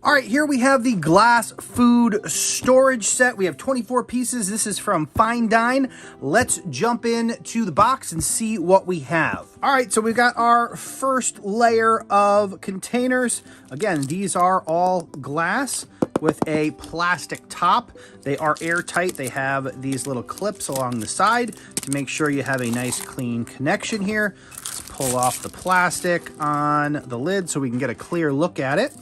All right, here we have the glass food storage set. We have 24 pieces. This is from Fine Dine. Let's jump into the box and see what we have. All right, so we've got our first layer of containers. Again, these are all glass with a plastic top. They are airtight. They have these little clips along the side to make sure you have a nice clean connection here. Let's pull off the plastic on the lid so we can get a clear look at it.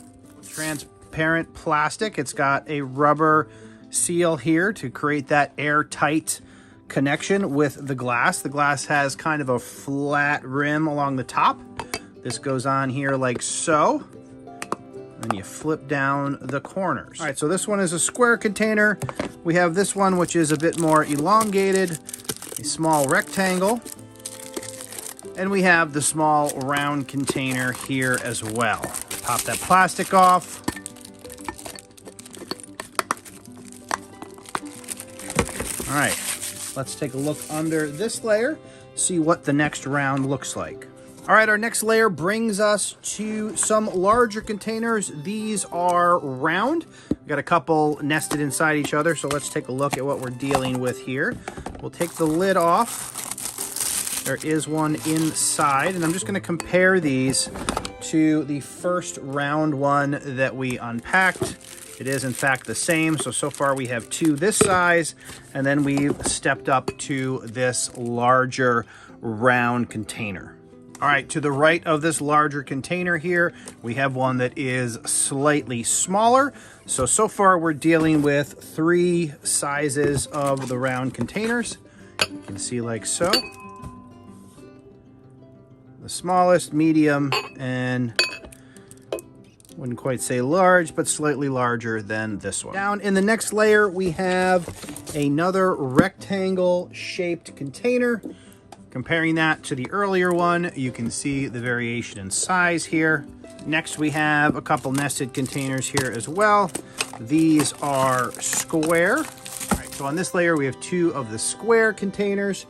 Transparent plastic. It's got a rubber seal here to create that airtight connection with the glass. The glass has kind of a flat rim along the top. This goes on here like so. And you flip down the corners. All right, so this one is a square container. We have this one, which is a bit more elongated, a small rectangle. And we have the small round container here as well. Pop that plastic off. All right, let's take a look under this layer, see what the next round looks like. All right, our next layer brings us to some larger containers. These are round. We've got a couple nested inside each other, so let's take a look at what we're dealing with here. We'll take the lid off. There is one inside, and I'm just gonna compare these to the first round one that we unpacked. It is in fact the same, so far we have two this size, and then we've stepped up to this larger round container. All right, to the right of this larger container here, we have one that is slightly smaller. So far we're dealing with three sizes of the round containers. You can see like so. The smallest, medium, and wouldn't quite say large, but slightly larger than this one. Down in the next layer, we have another rectangle shaped container. Comparing that to the earlier one, you can see the variation in size here. Next, we have a couple nested containers here as well. These are square. All right, so on this layer, we have two of the square containers.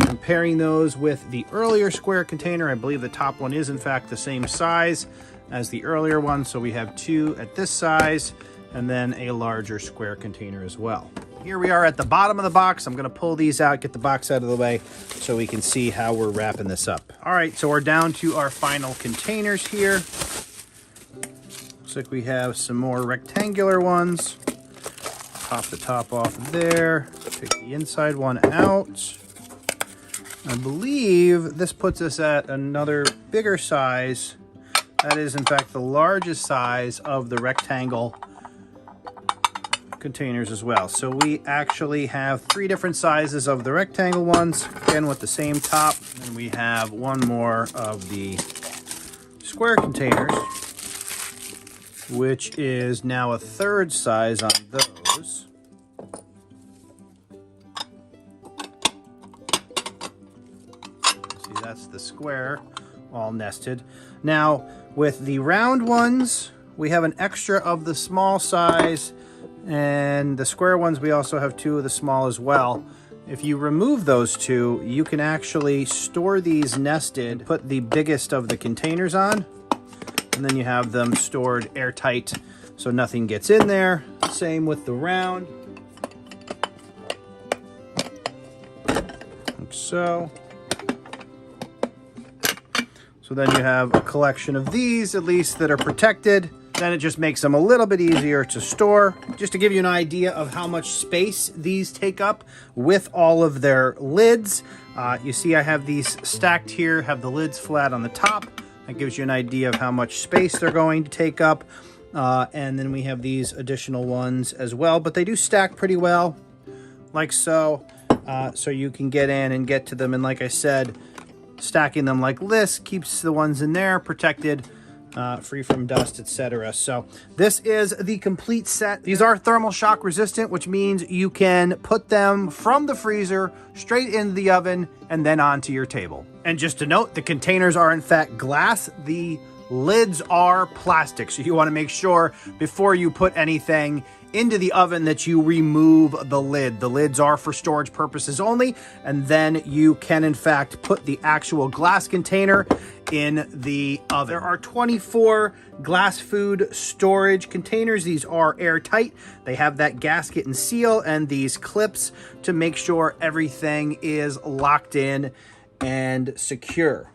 Comparing those with the earlier square container, I believe the top one is in fact the same size as the earlier one. So we have two at this size and then a larger square container as well. Here we are at the bottom of the box. I'm gonna pull these out, get the box out of the way so we can see how we're wrapping this up. All right, so we're down to our final containers here. Looks like we have some more rectangular ones. Pop the top off of there, take the inside one out. I believe this puts us at another bigger size. That is in fact the largest size of the rectangle containers as well. So we actually have three different sizes of the rectangle ones, again with the same top. And we have one more of the square containers, which is now a third size on those. See, that's the square, all nested. Now, with the round ones, we have an extra of the small size, and the square ones, we also have two of the small as well. If you remove those two, you can actually store these nested, put the biggest of the containers on, and then you have them stored airtight so nothing gets in there. Same with the round. Like so. So then you have a collection of these, at least, that are protected. Then it just makes them a little bit easier to store. Just to give you an idea of how much space these take up with all of their lids. You see I have these stacked here, have the lids flat on the top. That gives you an idea of how much space they're going to take up. And then we have these additional ones as well, but they do stack pretty well, like so. So you can get in and get to them. And like I said, stacking them like this keeps the ones in there protected, free from dust, etc. So this is the complete set. These are thermal shock resistant, which means you can put them from the freezer straight into the oven and then onto your table. And just to note, the containers are in fact glass. The lids are plastic. So you want to make sure before you put anything into the oven that you remove the lid. The lids are for storage purposes only, and then you can in fact put the actual glass container in the oven. There are 24 glass food storage containers. These are airtight. They have that gasket and seal and these clips to make sure everything is locked in and secure.